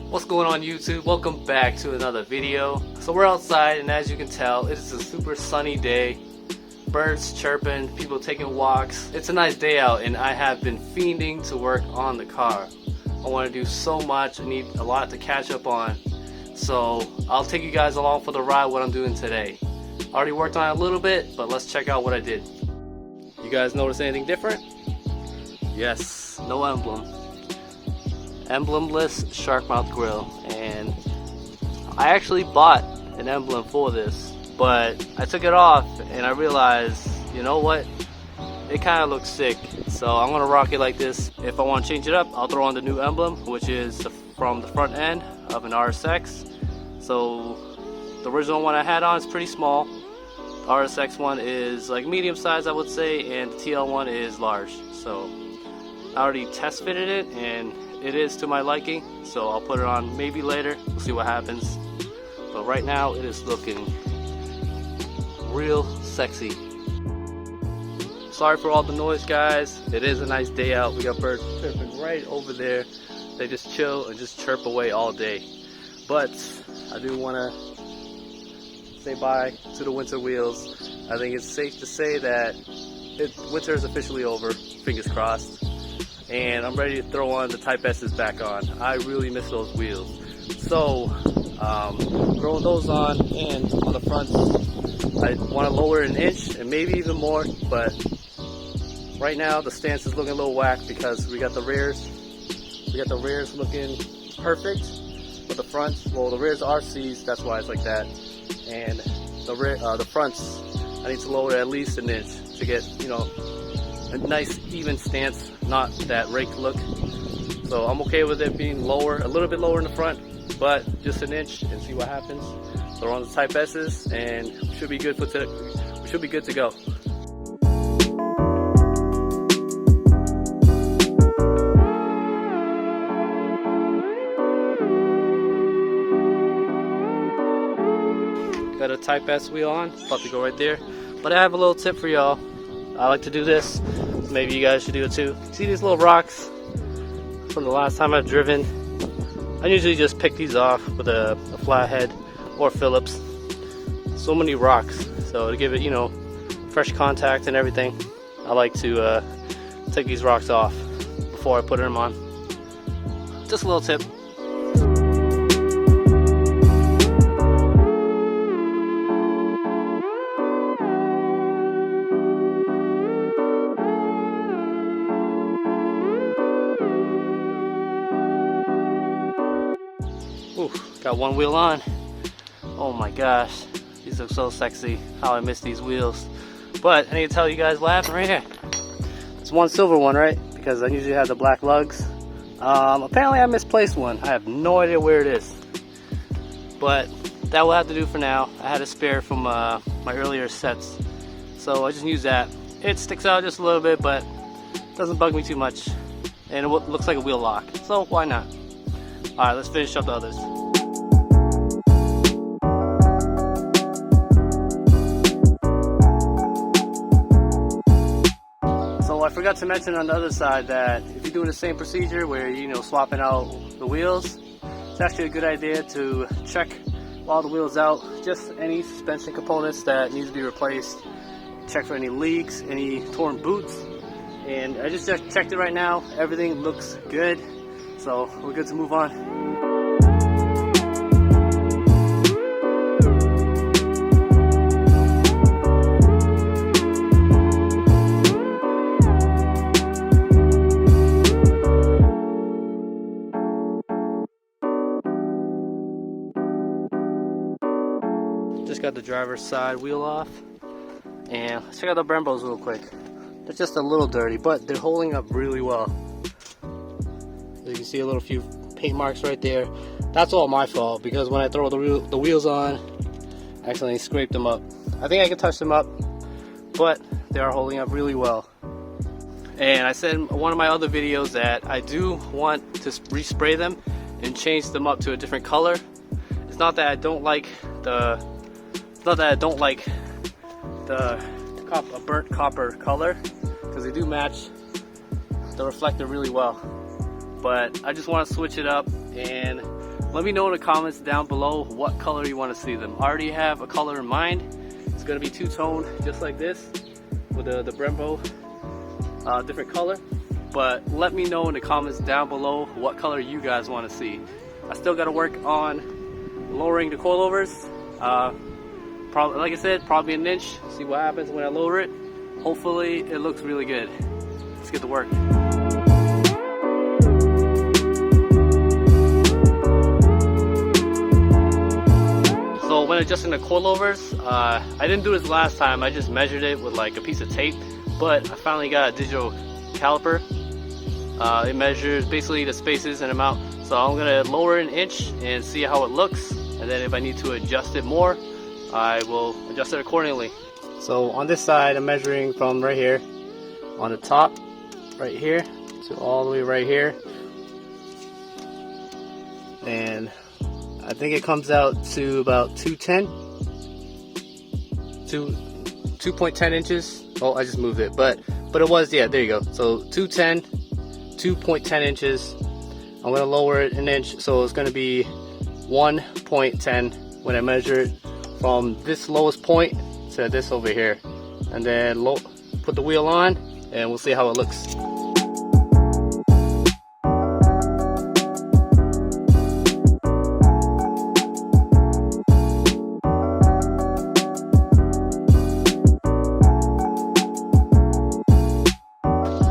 What's going on YouTube? Welcome back to another video. So we're outside and as you can tell it is a super sunny day. Birds chirping, people taking walks. It's a nice day out and I have been fiending to work on the car. I want to do so much, I need a lot to catch up on. So I'll take you guys along for the ride what I'm doing today. I already worked on it a little bit, but let's check out what I did. You guys notice anything different? Yes, no emblem. Emblem-less Shark Mouth Grill, and I actually bought an emblem for this, but I took it off and I realized, you know what, it kind of looks sick, so I'm gonna rock it like this. If I want to change it up, I'll throw on the new emblem, which is from the front end of an RSX. So the original one I had on is pretty small. The RSX one is like medium size, I would say, and the TL one is large. So I already test fitted it and it is to my liking, so I'll put it on maybe later. We'll see what happens. But right now it is looking real sexy. Sorry for all the noise, guys. It is a nice day out. We got birds chirping right over there. They just chill and just chirp away all day. But I do want to say bye to the winter wheels. I think it's safe to say that winter is officially over, fingers crossed. And I'm ready to throw on the Type S's back on. I really miss those wheels. So, throwing those on, and on the fronts, I want to lower an inch and maybe even more, but right now the stance is looking a little whack because we got the rears. We got the rears looking perfect, but the fronts, well, the rears are C's, that's why it's like that. And the fronts, I need to lower at least an inch to get, you know, a nice even stance, not that raked look. So I'm okay with it being lower, a little bit lower in the front, but just an inch and see what happens. So we're on the Type S's and we should be good to go. Got a Type S wheel on, about to go right there. But I have a little tip for y'all. I like to do this, maybe you guys should do it too. See these little rocks from the last time I've driven? I usually just pick these off with a flathead or Phillips. So many rocks, so to give it, you know, fresh contact and everything, I like to take these rocks off before I put them on. Just a little tip. Ooh, got one wheel on. Oh my gosh, these look so sexy. How I miss these wheels. But I need to tell you guys what happened right here. It's one silver one, right? Because I usually have the black lugs. Apparently I misplaced one. I have no idea where it is. But that will have to do for now. I had a spare from my earlier sets, so I just use that. It sticks out just a little bit, but doesn't bug me too much. And it looks like a wheel lock, so why not? Alright, let's finish up the others. So I forgot to mention on the other side that if you're doing the same procedure where you're, you know, swapping out the wheels, it's actually a good idea to check all the wheels out, just any suspension components that need to be replaced, check for any leaks, any torn boots. And I just checked it right now, everything looks good. So we're good to move on. Just got the driver's side wheel off. And let's check out the Brembos real quick. They're just a little dirty, but they're holding up really well. You can see a little few paint marks right there. That's all my fault because when I throw the wheels on, I accidentally scraped them up. I think I can touch them up, but they are holding up really well. And I said in one of my other videos that I do want to respray them and change them up to a different color. It's not that I don't like a burnt copper color, because they do match the reflector really well. But I just want to switch it up and let me know in the comments down below what color you want to see them. I already have a color in mind. It's going to be two-tone, just like this, with the Brembo different color. But let me know in the comments down below what color you guys want to see. I still got to work on lowering the coilovers. Probably, like I said, probably an inch. See what happens when I lower it. Hopefully it looks really good. Let's get to work. So when adjusting the coilovers, I didn't do this last time. I just measured it with like a piece of tape, but I finally got a digital caliper. It measures basically the spaces and amount. So I'm gonna lower it an inch and see how it looks, and then if I need to adjust it more, I will adjust it accordingly. So on this side, I'm measuring from right here on the top, right here, to all the way right here, and I think it comes out to about 2.10 inches. Oh, I just moved it, but it was, yeah, there you go. So 2.10 inches. I'm gonna lower it an inch, so it's gonna be 1.10 when I measure it from this lowest point to this over here, and then put the wheel on, and we'll see how it looks.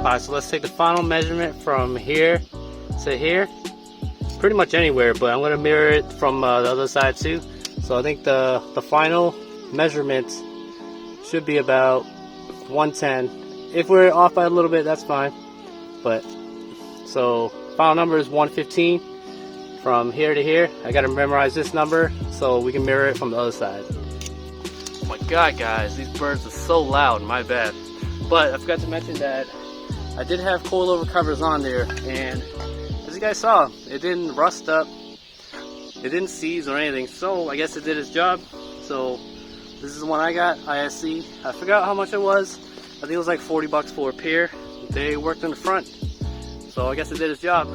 Alright, so let's take the final measurement from here to here, pretty much anywhere, but I'm going to mirror it from the other side too. So I think the final measurement should be about 110. If we're off by a little bit, that's fine. But so final number is 115 from here to here. I got to memorize this number so we can mirror it from the other side. Oh my god, guys, these birds are so loud. My bad. But I forgot to mention that I did have coilover covers on there, and as you guys saw, it didn't rust up, it didn't seize or anything, so I guess it did its job. So this is the one I got, ISC. I forgot how much it was. I think it was like 40 bucks for a pair. They worked in the front, so I guess it did its job.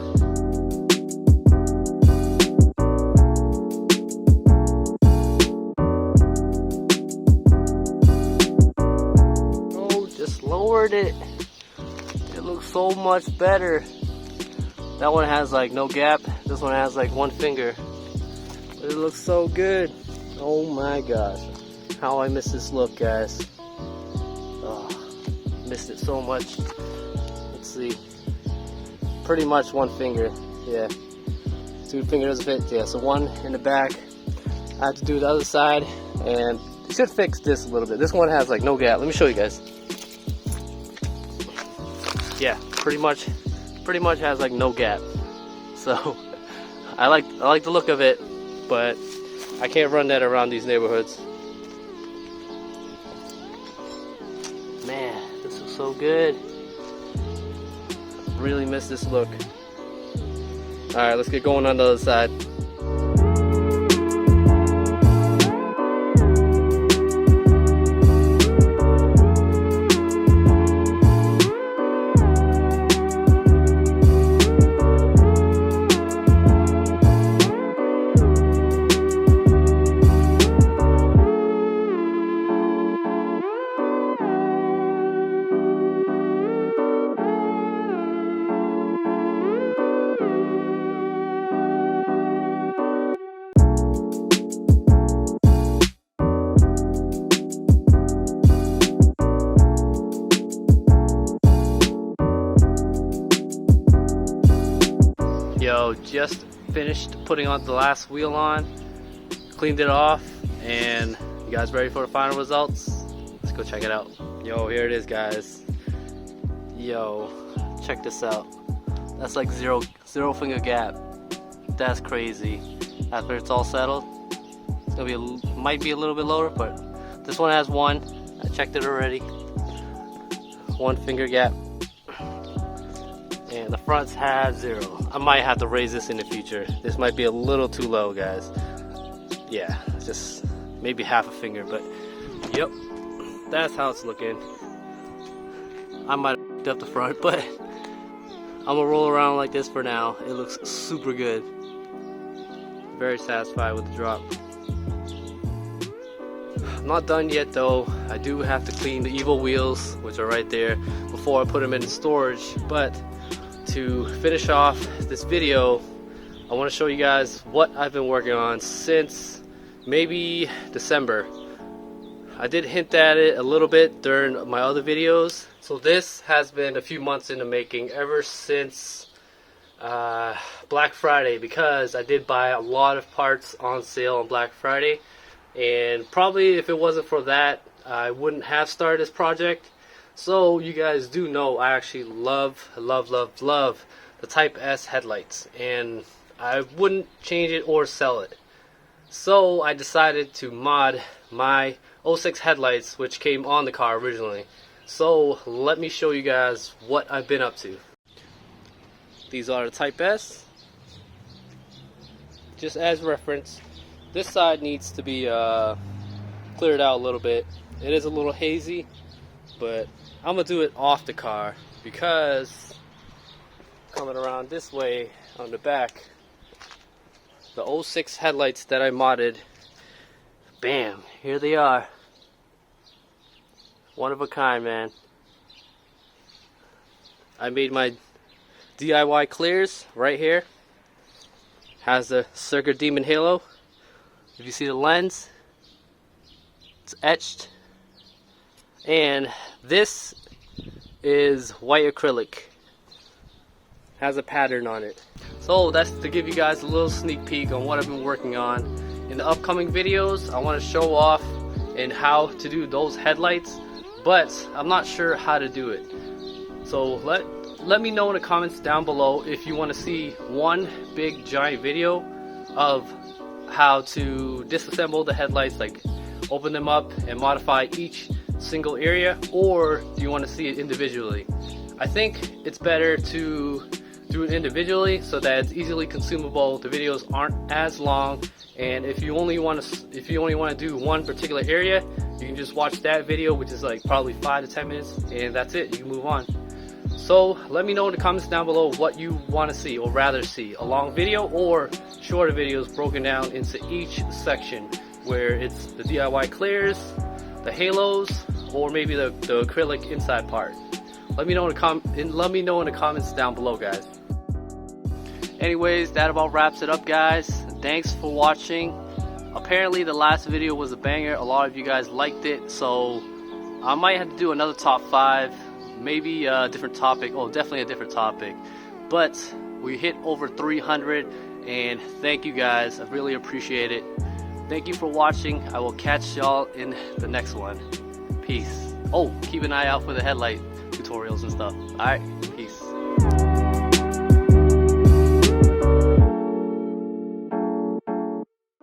Oh, just lowered it. It looks so much better. That one has like no gap. This one has like one finger. But it looks so good. Oh my gosh. How I miss this look, guys. Oh, missed it so much. Let's see. Pretty much one finger. Yeah. 2 fingers fit. Yeah, so one in the back. I have to do the other side. And it should fix this a little bit. This one has like no gap. Let me show you guys. Yeah, pretty much has like no gap. So I like the look of it, but I can't run that around these neighborhoods. Man, this is so good. Really miss this look. Alright, let's get going on the other side. Yo, just finished putting on the last wheel on, cleaned it off, and you guys ready for the final results? Let's go check it out. Yo, here it is, guys. Yo, check this out. That's like zero finger gap. That's crazy. After it's all settled, it's gonna be might be a little bit lower, but this one has one. I checked it already. 1 finger gap. And the fronts have 0. I might have to raise this in the future. This might be a little too low, guys. Yeah, just maybe half a finger, but yep, that's how it's looking. I might have picked up the front, but I'm gonna roll around like this for now. It looks super good. Very satisfied with the drop. I'm not done yet though. I do have to clean the evil wheels, which are right there, before I put them in storage. But to finish off this video, I want to show you guys what I've been working on since maybe December. I did hint at it a little bit during my other videos. So this has been a few months in the making, ever since Black Friday, because I did buy a lot of parts on sale on Black Friday, and probably if it wasn't for that, I wouldn't have started this project. So you guys do know I actually love the Type S headlights, and I wouldn't change it or sell it. So I decided to mod my 06 headlights, which came on the car originally. So let me show you guys what I've been up to. These are the Type S. Just as reference, this side needs to be cleared out a little bit. It is a little hazy, but I'm gonna do it off the car, because coming around this way on the back, the 06 headlights that I modded, bam, here they are. One of a kind, man. I made my DIY clears right here. Has the Circuit Demon halo. If you see the lens, it's etched. And this is white acrylic. Has a pattern on it. So that's to give you guys a little sneak peek on what I've been working on. In the upcoming videos, I want to show off and how to do those headlights, but I'm not sure how to do it. So let me know in the comments down below if you want to see one big giant video of how to disassemble the headlights, like open them up and modify each single area, or do you want to see it individually? I think it's better to do it individually so that it's easily consumable. The videos aren't as long, and if you only want to do one particular area, you can just watch that video, which is like probably 5 to 10 minutes, and that's it. You can move on. So let me know in the comments down below what you want to see or rather see, a long video or shorter videos broken down into each section, where it's the DIY clears, the halos, or maybe the acrylic inside part. Let me know in the comments down below, guys. Anyways, that about wraps it up, guys. Thanks for watching. Apparently the last video was a banger. A lot of you guys liked it, so I might have to do another top 5, maybe a different topic. Oh, definitely a different topic. But we hit over 300, and thank you guys. I really appreciate it. Thank you for watching. I will catch y'all in the next one. Peace. Oh, keep an eye out for the headlight tutorials and stuff. Alright.